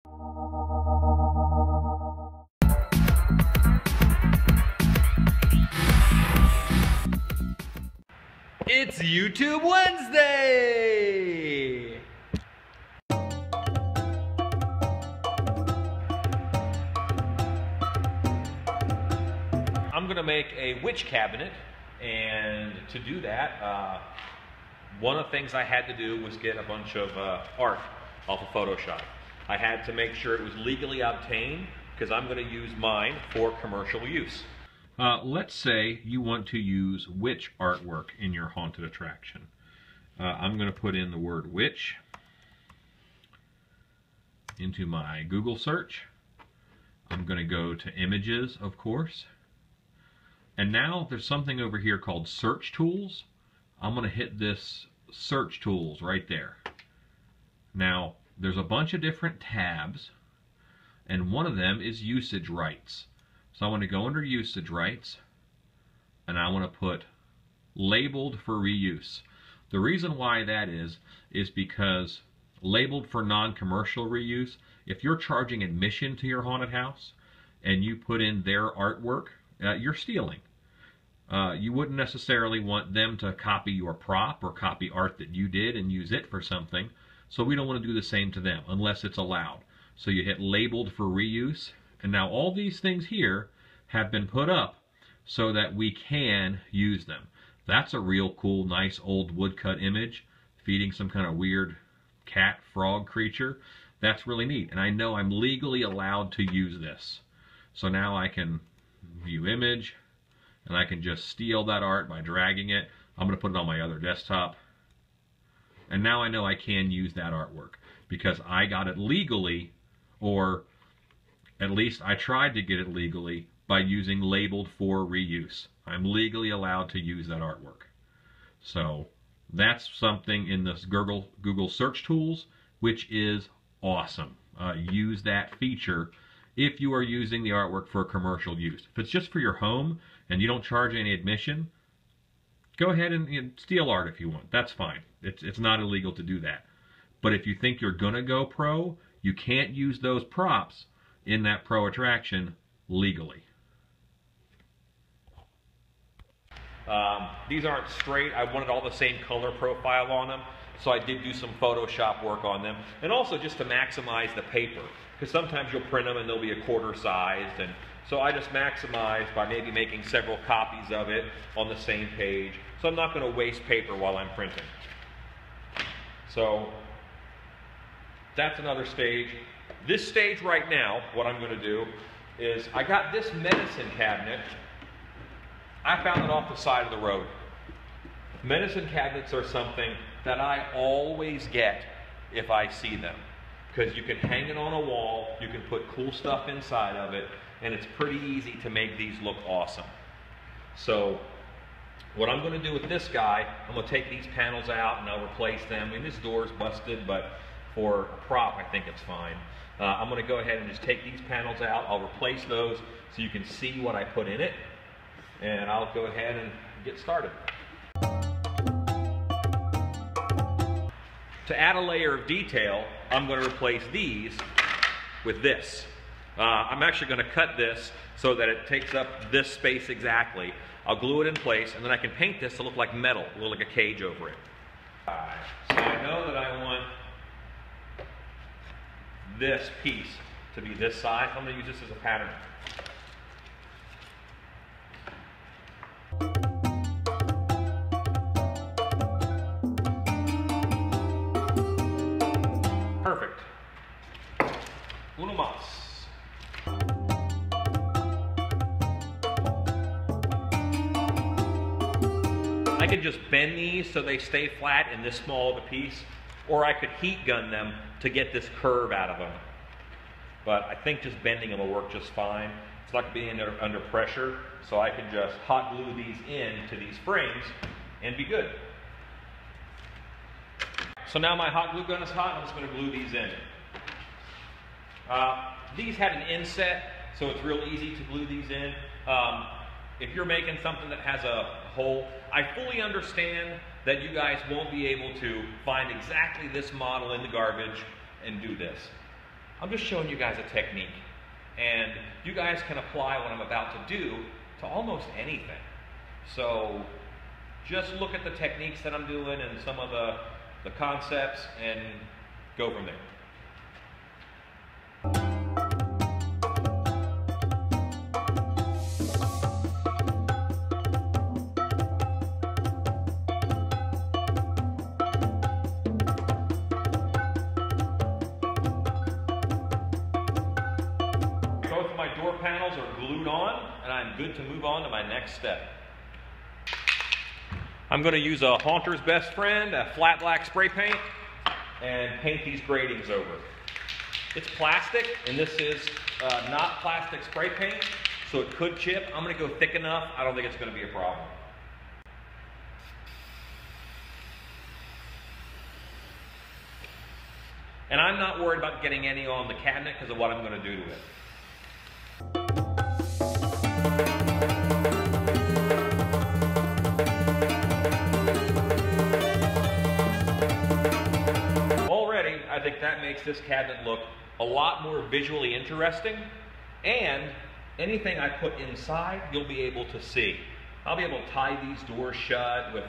It's YouTube Wednesday! I'm gonna make a witch cabinet, and to do that, one of the things I had to do was get a bunch of art off of Photoshop. I had to make sure it was legally obtained because I'm gonna use mine for commercial use. Let's say you want to use witch artwork in your haunted attraction. I'm going to put in the word witch into my Google search. I'm going to go to images, of course. And now there's something over here called search tools. I'm going to hit this search tools right there. Now, there's a bunch of different tabs, and one of them is usage rights. So I want to go under usage rights, and I want to put labeled for reuse. The reason why that is because labeled for non-commercial reuse, if you're charging admission to your haunted house and you put in their artwork, you're stealing. You wouldn't necessarily want them to copy your prop or copy art that you did and use it for something, so we don't want to do the same to them unless it's allowed. So you hit labeled for reuse. And now all these things here have been put up so that we can use them. That's a real cool, nice old woodcut image feeding some kind of weird cat frog creature. That's really neat. And I know I'm legally allowed to use this. So now I can view image, and I can just steal that art by dragging it. I'm going to put it on my other desktop. And now I know I can use that artwork because I got it legally, or at least I tried to get it legally by using labeled for reuse. I'm legally allowed to use that artwork. So that's something in this Google search tools, which is awesome. Use that feature if you are using the artwork for commercial use. If it's just for your home and you don't charge any admission, go ahead and steal art if you want. That's fine. It's not illegal to do that. But if you think you're gonna go pro, you can't use those props in that pro attraction legally. These aren't straight. I wanted all the same color profile on them, so I did do some Photoshop work on them, and also just to maximize the paper, because sometimes you'll print them and they'll be a quarter sized, and so I just maximized by maybe making several copies of it on the same page, so I'm not going to waste paper while I'm printing. So that's another stage. This stage right now, what I'm going to do is, I got this medicine cabinet. I found it off the side of the road. Medicine cabinets are something that I always get if I see them, because you can hang it on a wall, you can put cool stuff inside of it, and it's pretty easy to make these look awesome. So what I'm going to do with this guy, I'm going to take these panels out and I'll replace them. I mean, this door's busted, but for a prop, I think it's fine. I'm going to go ahead and just take these panels out. I'll replace those so you can see what I put in it. And I'll go ahead and get started. To add a layer of detail, I'm going to replace these with this. I'm actually going to cut this so that it takes up this space exactly. I'll glue it in place, and then I can paint this to look like metal, look like a cage over it. So I know that I want this piece to be this size. I'm going to use this as a pattern. Perfect. Uno mas. I could just bend these so they stay flat in this small of a piece, or I could heat gun them to get this curve out of them. But I think just bending them will work just fine. It's not going to be under pressure, so I can just hot glue these into these frames and be good. So now my hot glue gun is hot, I'm just going to glue these in. These had an inset, so it's real easy to glue these in. If you're making something that has a hole, I fully understand that you guys won't be able to find exactly this model in the garbage and do this. I'm just showing you guys a technique. And you guys can apply what I'm about to do to almost anything. So just look at the techniques that I'm doing and some of the concepts and go from there. Both of my door panels are glued on, and I'm good to move on to my next step. I'm going to use a Haunter's Best Friend, a flat black spray paint, and paint these gratings over. It's plastic, and this is not plastic spray paint, so it could chip. I'm going to go thick enough. I don't think it's going to be a problem. And I'm not worried about getting any on the cabinet because of what I'm going to do to it. Already, I think that makes this cabinet look a lot more visually interesting, and anything I put inside, you'll be able to see. I'll be able to tie these doors shut with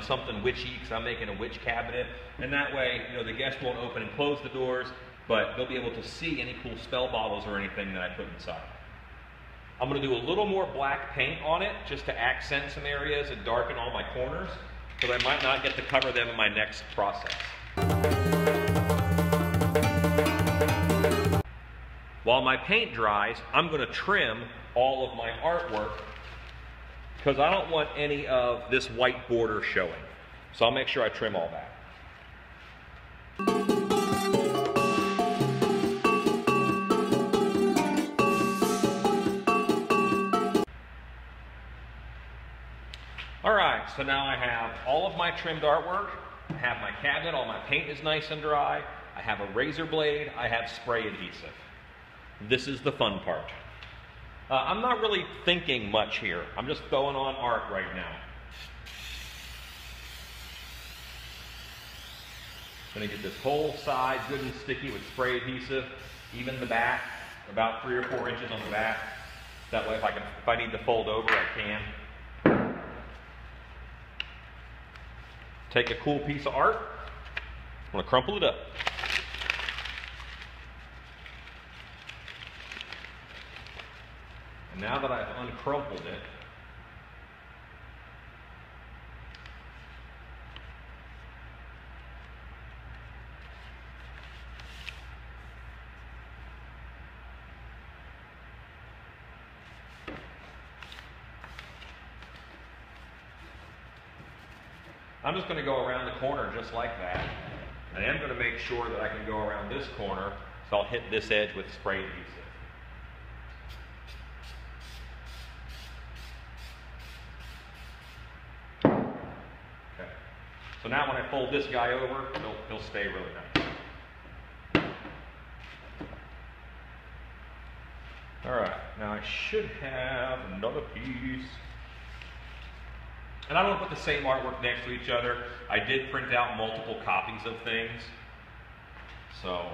something witchy, because I'm making a witch cabinet, and that way, the guests won't open and close the doors, but they'll be able to see any cool spell bottles or anything that I put inside. I'm going to do a little more black paint on it just to accent some areas and darken all my corners, because I might not get to cover them in my next process. While my paint dries, I'm going to trim all of my artwork because I don't want any of this white border showing. So I'll make sure I trim all that. Alright, so now I have all of my trimmed artwork, I have my cabinet, all my paint is nice and dry, I have a razor blade, I have spray adhesive. This is the fun part. I'm not really thinking much here, I'm just throwing on art right now. I'm going to get this whole side good and sticky with spray adhesive, even the back, about 3 or 4 inches on the back. That way if I need to fold over, I can. Take a cool piece of art, I'm going to crumple it up. And now that I've uncrumpled it, I'm just going to go around the corner just like that. I am going to make sure that I can go around this corner, so I'll hit this edge with spray adhesive. Okay. So now when I fold this guy over, he'll stay really nice. Alright, now I should have another piece. And I don't want to put the same artwork next to each other. I did print out multiple copies of things. So.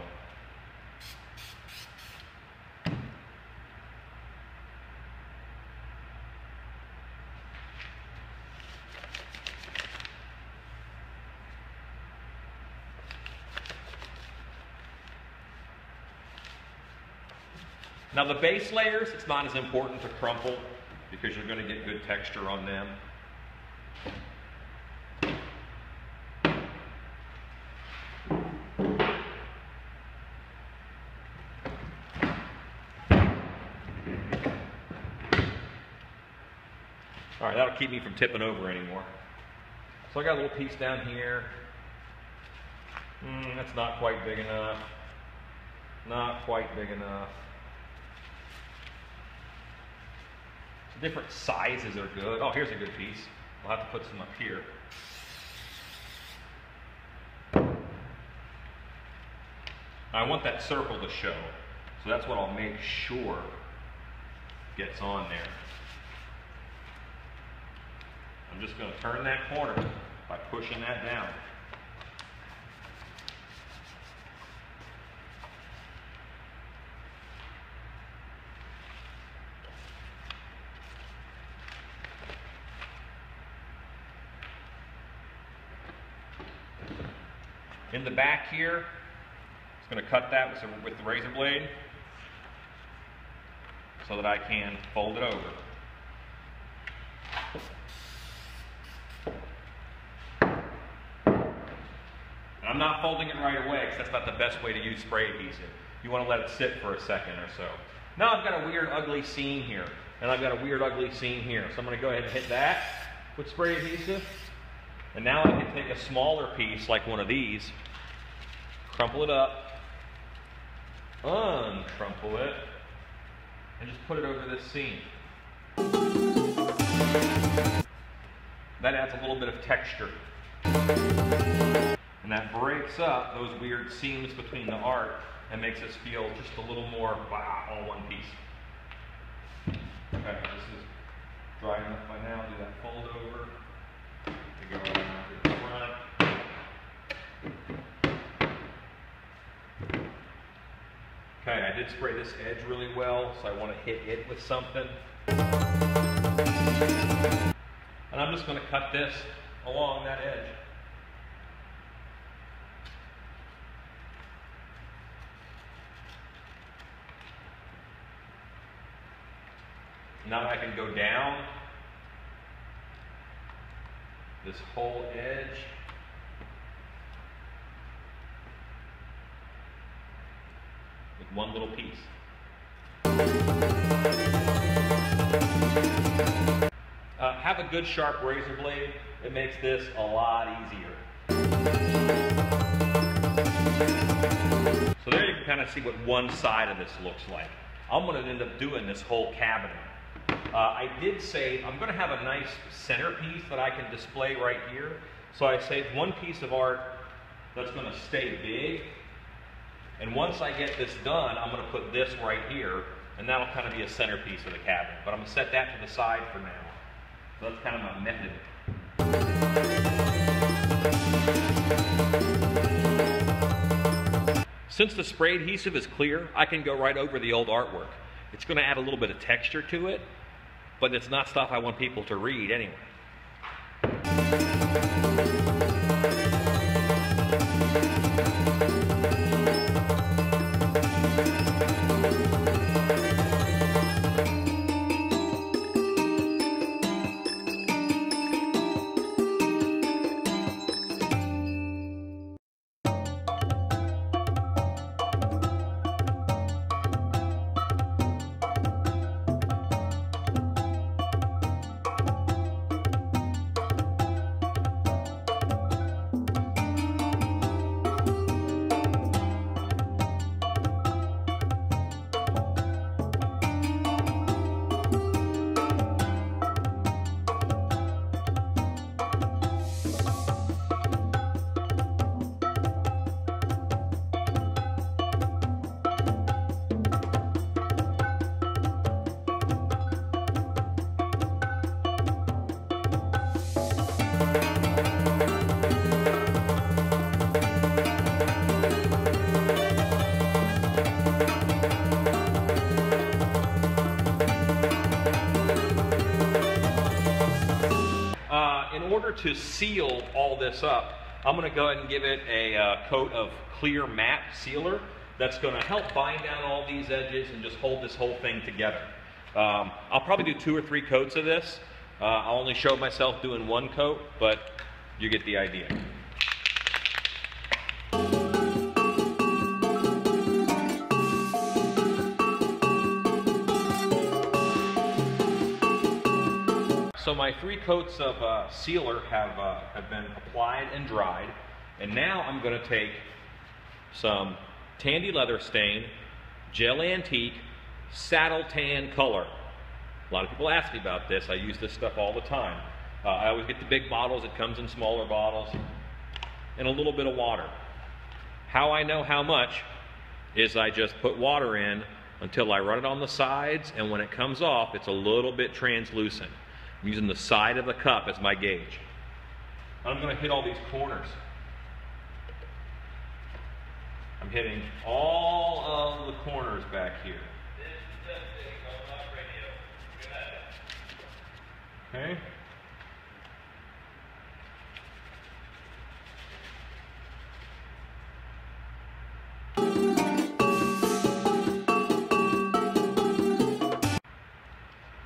Now the base layers, it's not as important to crumple because you're going to get good texture on them. All right, that'll keep me from tipping over anymore. So I got a little piece down here. That's not quite big enough. Not quite big enough. Different sizes are good. Oh, here's a good piece. I'll have to put some up here. I want that circle to show. So that's what I'll make sure gets on there. I'm just going to turn that corner by pushing that down. In the back here, just going to cut that with the razor blade so that I can fold it over. And I'm not folding it right away because that's not the best way to use spray adhesive. You want to let it sit for a second or so. Now I've got a weird ugly seam here, and I've got a weird ugly seam here. So I'm going to go ahead and hit that with spray adhesive. And now I can take a smaller piece like one of these, crumple it up, uncrumple it, and just put it over this seam. That adds a little bit of texture. And that breaks up those weird seams between the art and makes us feel just a little more, wow, all one piece. Okay, this is dry enough by now. Do that fold over. To go around to the front. Okay, I did spray this edge really well, so I want to hit it with something. And I'm just going to cut this along that edge. Now I can go down this whole edge. With one little piece. Have a good sharp razor blade. It makes this a lot easier. So there you can kind of see what one side of this looks like. I'm going to end up doing this whole cabinet. I did say I'm going to have a nice centerpiece that I can display right here. So I saved one piece of art that's going to stay big. And once I get this done, I'm going to put this right here, and that'll kind of be a centerpiece of the cabinet. But I'm going to set that to the side for now. So that's kind of my method. Since the spray adhesive is clear, I can go right over the old artwork. It's going to add a little bit of texture to it, but it's not stuff I want people to read anyway. In order to seal all this up, I'm going to go ahead and give it a coat of clear matte sealer that's going to help bind down all these edges and just hold this whole thing together. I'll probably do 2 or 3 coats of this. I'll only show myself doing 1 coat, but you get the idea. So my 3 coats of sealer have been applied and dried, and now I'm going to take some Tandy Leather Stain, Gel Antique, Saddle Tan Color. A lot of people ask me about this. I use this stuff all the time. I always get the big bottles. It comes in smaller bottles, and a little bit of water. How I know how much is I just put water in until I run it on the sides, and when it comes off, it's a little bit translucent. I'm using the side of the cup as my gauge. I'm going to hit all these corners. I'm hitting all of the corners back here. Okay.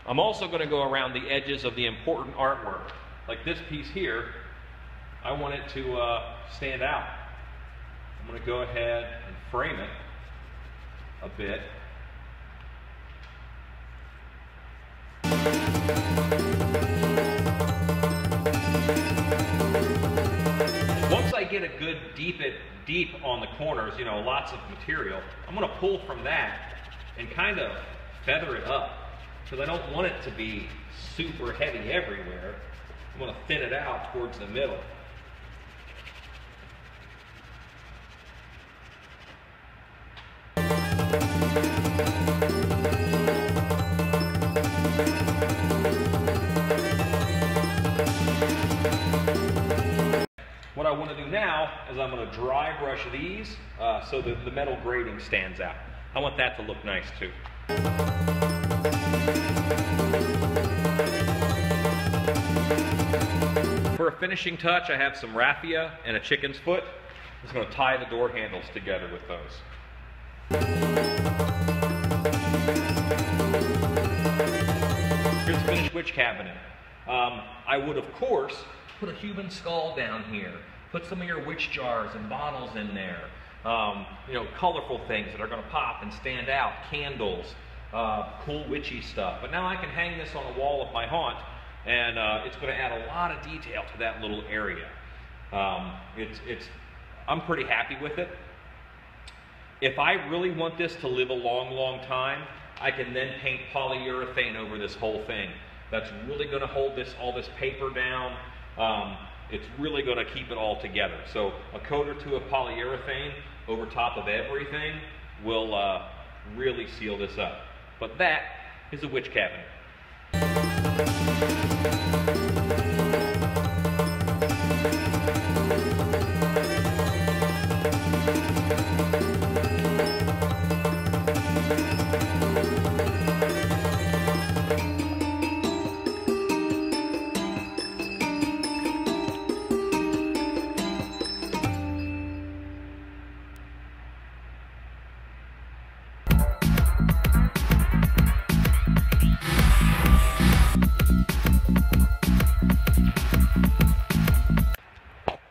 I'm also going to go around the edges of the important artwork. Like this piece here, I want it to stand out. I'm going to go ahead and frame it a bit. Once I get a good deep on the corners, you know, lots of material, I'm going to pull from that and kind of feather it up, because I don't want it to be super heavy everywhere. I'm going to thin it out towards the middle. What I want to do now is I'm going to dry brush these so that the metal grating stands out. I want that to look nice too. For a finishing touch, I have some raffia and a chicken's foot. I'm just going to tie the door handles together with those. Here's the finished witch cabinet. I would, of course, put a human skull down here. Put some of your witch jars and bottles in there. You know, colorful things that are going to pop and stand out. Candles, cool witchy stuff. But now I can hang this on the wall of my haunt, and it's going to add a lot of detail to that little area. I'm pretty happy with it. If I really want this to live a long, long time, I can then paint polyurethane over this whole thing. That's really going to hold all this paper down. It's really going to keep it all together. So a coat or two of polyurethane over top of everything will really seal this up. But that is a witch cabinet.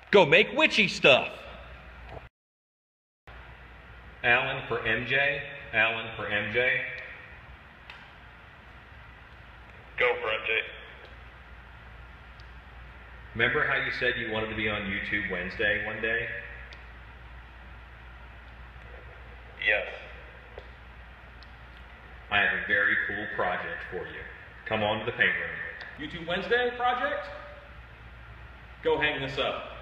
Go make witchy stuff. Alan for MJ. Alan for MJ. Go for MJ. Remember how you said you wanted to be on YouTube Wednesday one day? Yes. I have a very cool project for you. Come on to the paint room. YouTube Wednesday project? Go hang this up.